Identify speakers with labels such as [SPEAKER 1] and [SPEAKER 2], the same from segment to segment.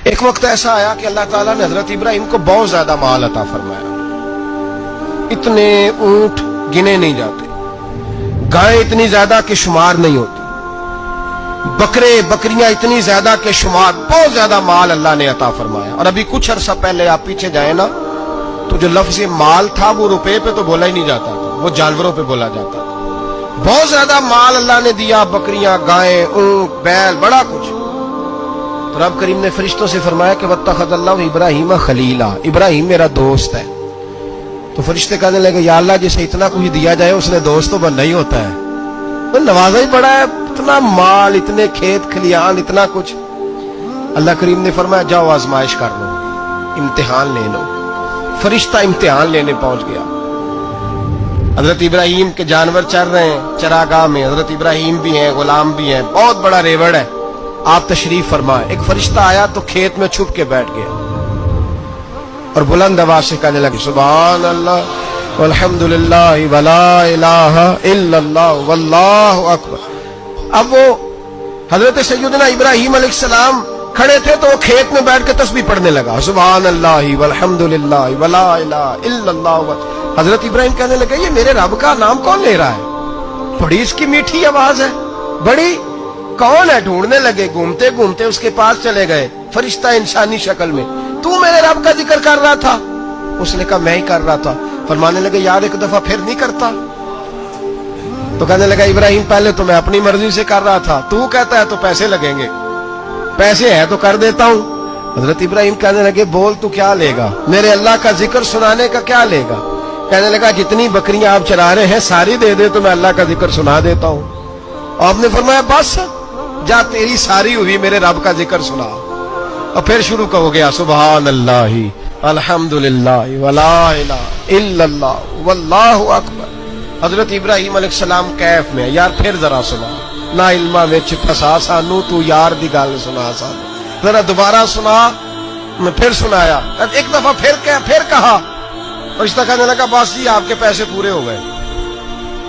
[SPEAKER 1] ایک وقت ایسا آیا کہ اللہ تعالیٰ نے حضرت ابراہیم کو بہت زیادہ مال عطا فرمایا. اتنے اونٹ گنے نہیں جاتے، گائیں اتنی زیادہ کہ شمار نہیں ہوتی، بکرے بکریاں اتنی زیادہ کہ شمار، بہت زیادہ مال اللہ نے عطا فرمایا. اور ابھی کچھ عرصہ پہلے آپ پیچھے جائیں نا تو جو لفظ مال تھا وہ روپے پہ تو بولا ہی نہیں جاتا تھا، وہ جانوروں پہ بولا جاتا تھا. بہت زیادہ مال اللہ نے دیا، بکریاں، گائیں، اونٹ، بیل، بڑا کچھ. تو رب کریم نے فرشتوں سے فرمایا کہ واتخذ اللہ ابراہیم خلیلا، ابراہیم میرا دوست ہے. تو فرشتے کہنے لگے یا اللہ جسے اتنا کچھ دیا جائے اس نے دوست تو بننا ہی ہوتا ہے، تو نوازا ہی پڑا ہے، اتنا مال، اتنے کھیت کھلیان، اتنا کچھ. اللہ کریم نے فرمایا جاؤ آزمائش کر لو، امتحان لے لو. فرشتہ امتحان لینے پہنچ گیا. حضرت ابراہیم کے جانور چر رہے ہیں چراگاہ میں، حضرت ابراہیم بھی ہیں، غلام بھی ہیں، بہت بڑا ریوڑ ہے. آپ تشریف فرمائے. ایک فرشتہ آیا تو کھیت میں چھپ کے بیٹھ گیا اور بلند آواز سے کہنے لگے سبحان اللہ والحمدللہ ولا الہ الا اللہ واللہ اکبر. اب وہ حضرت سیدنا ابراہیم علیہ السلام کھڑے تھے تو وہ کھیت میں بیٹھ کے تسبیح پڑھنے لگا سبحان اللہ والحمدللہ ولا الہ الا اللہ. حضرت ابراہیم کہنے لگے یہ میرے رب کا نام کون لے رہا ہے؟ بڑی اس کی میٹھی آواز ہے، بڑی، کون ہے؟ ڈھونڈنے لگے، گھومتے گھومتے اس کے پاس چلے گئے. فرشتہ انسانی شکل میں، تو میرے رب کا ذکر کر رہا تھا؟ اس نے کہا میں ہی کر رہا تھا. فرمانے لگے یار ایک دفعہ پھر نہیں کرتا؟ تو کہنے لگا ابراہیم پہلے تو میں اپنی مرضی سے کر رہا تھا، تو کہتا ہے تو پیسے لگیں گے، پیسے ہے تو کر دیتا ہوں. حضرت ابراہیم کہنے لگے بول تو کیا لے گا؟ میرے اللہ کا ذکر سنانے کا کیا لے گا؟ کہنے لگا جتنی بکریاں آپ چلا رہے ہیں ساری دے دے تو میں اللہ کا ذکر سنا دیتا ہوں. آپ نے فرمایا بس جا تیری ساری ہوئی، میرے رب کا ذکر سنا. اور پھر شروع ہو گیا سبحان اللہ الحمدللہ ولا الہ الا اللہ واللہ اکبر. حضرت ابراہیم علیہ السلام کیف میں یار پھر ذرا سنا، نا علما وچ پھسا سانو، تو یار دی گل سنا سانو، ذرا دوبارہ سنا. میں پھر سنایا، ایک دفعہ پھر کہا. فرشتہ کہنے لگا بس جی آپ کے پیسے پورے ہو گئے.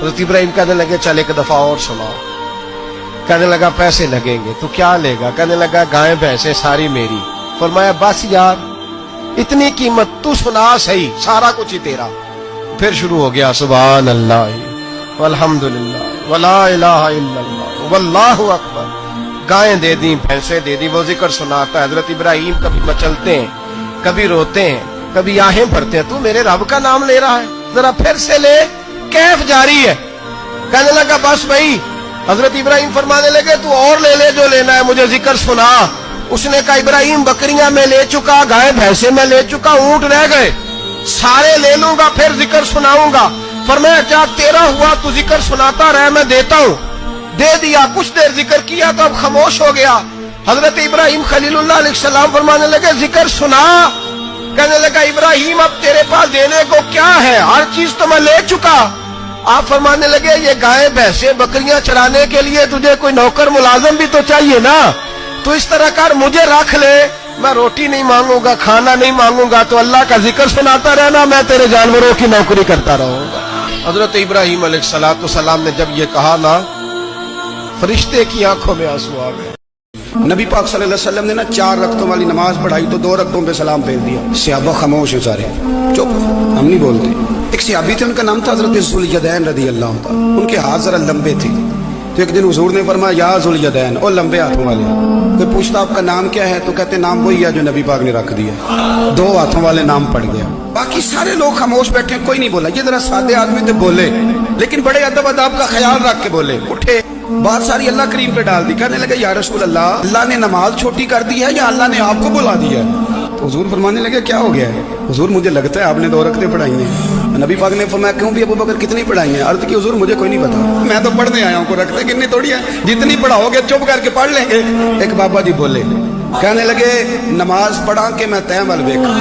[SPEAKER 1] حضرت ابراہیم کہنے لگے چل ایک دفعہ اور سنا. کہنے لگا پیسے لگیں گے. تو کیا لے گا؟ کہنے لگا گائیں بھینسیں ساری میری. فرمایا بس یار اتنی قیمت، تو سنا صحیح، سارا کچھ ہی تیرا. پھر شروع ہو گیا سبحان اللہ والحمدللہ ولا الہ الا اللہ واللہ اکبر. گائیں دے دی، بھینسیں دے دی، وہ ذکر سناتا ہے. حضرت ابراہیم کبھی مچلتے ہیں، کبھی روتے ہیں، کبھی آہیں بھرتے ہیں. تو میرے رب کا نام لے رہا ہے، ذرا پھر سے لے. کیف جاری ہے. کہنے لگا بس بھائی. حضرت ابراہیم فرمانے لگے تو اور لے لے جو لینا ہے، مجھے ذکر سنا. اس نے کہا ابراہیم بکریاں میں لے چکا، گائے بھینسیں میں لے چکا، اونٹ رہ گئے، سارے لے لوں گا پھر ذکر سناؤں گا. فرمایا جا تیرا ہوا تو ذکر سناتا رہ، میں دیتا ہوں. دے دیا. کچھ دیر ذکر کیا تو اب خاموش ہو گیا. حضرت ابراہیم خلیل اللہ علیہ السلام فرمانے لگے ذکر سنا. کہنے لگا ابراہیم اب تیرے پاس دینے کو کیا ہے؟ ہر چیز تو میں لے چکا. آپ فرمانے لگے یہ گائے بھینسیں بکریاں چرانے کے لیے تجھے کوئی نوکر ملازم بھی تو چاہیے نا. تو اس طرح کر مجھے رکھ لے، میں روٹی نہیں مانگوں گا، کھانا نہیں مانگوں گا، تو اللہ کا ذکر سناتا رہنا، میں تیرے جانوروں کی نوکری کرتا رہوں گا. حضرت ابراہیم علیہ السلام نے جب یہ کہا نا، فرشتے کی آنکھوں میں آنسو آ گئے.
[SPEAKER 2] نبی پاک صلی اللہ علیہ وسلم نے 4 رکعتوں والی نماز پڑھائی تو 2 رکعتوں پہ سلام بھیج دیا. صحابہ خاموش ہیں سارے، چپ، ہم نہیں بولتے. ایک صحابی تھے، ان کا نام تھا حضرت ذوالیدین رضی اللہ تعالیٰ. ان کے ہاتھ ذرا لمبے تھے. تو ایک دن حضور نے فرمایا یا ذوالیدین، اور لمبے ہاتھوں والے. کوئی پوچھتا آپ کا نام کیا ہے تو کہتے نام وہی ہے جو نبی پاک نے رکھ دیا. 2 ہاتھوں والے نام پڑ گیا. باقی سارے لوگ خاموش بیٹھے، کوئی نہیں بولا. یہ ذرا سادے آدمی تھے، بولے لیکن بڑے ادب اداب کا خیال رکھ کے بولے. اٹھے، بات ساری اللہ کریم پہ ڈال دی. کہنے لگے یا رسول اللہ نے نماز چھوٹی کر دی ہے یا اللہ نے آپ کو بلا دیا ہے؟ تو حضور فرمانے لگے کیا ہو گیا ہے؟ حضور مجھے لگتا ہے آپ نے 2 رکعتیں پڑھائی ہیں. نبی پاک نے فرمایا کیوں بھی ابو بکر کتنی پڑھائی ہیں؟ عرض کی حضور مجھے کوئی نہیں پتا، میں تو پڑھنے آیا ہوں، کو رکھتے کتنی تھوڑی ہے، جتنی پڑھاؤ گے چپ کر کے پڑھ لیں گے. ایک بابا جی بولے، کہنے لگے نماز پڑھا کے میں تیم الویکا،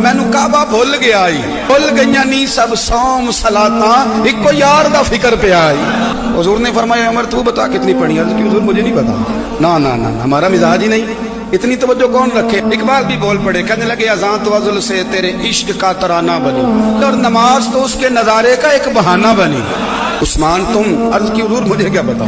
[SPEAKER 2] مینو کعبہ بھول گیا آئی، بھول گئیاں نی سب سوم صلاتاں، ایک کو یار دا فکر پہ آئی. حضور نے فرمایا عمر تو بتا کتنی پڑھی؟ عرض کی حضور مجھے نہیں پتا. نا ہمارا مزاج ہی نہیں، اتنی توجہ کون رکھے. اقبال بھی بول پڑے، کہنے لگے اذان تو ازل سے تیرے عشق کا ترانہ بنی، اور نماز تو اس کے نظارے کا ایک بہانہ بنی. عثمان تم؟ عرض کی حضور مجھے کیا بتاؤ.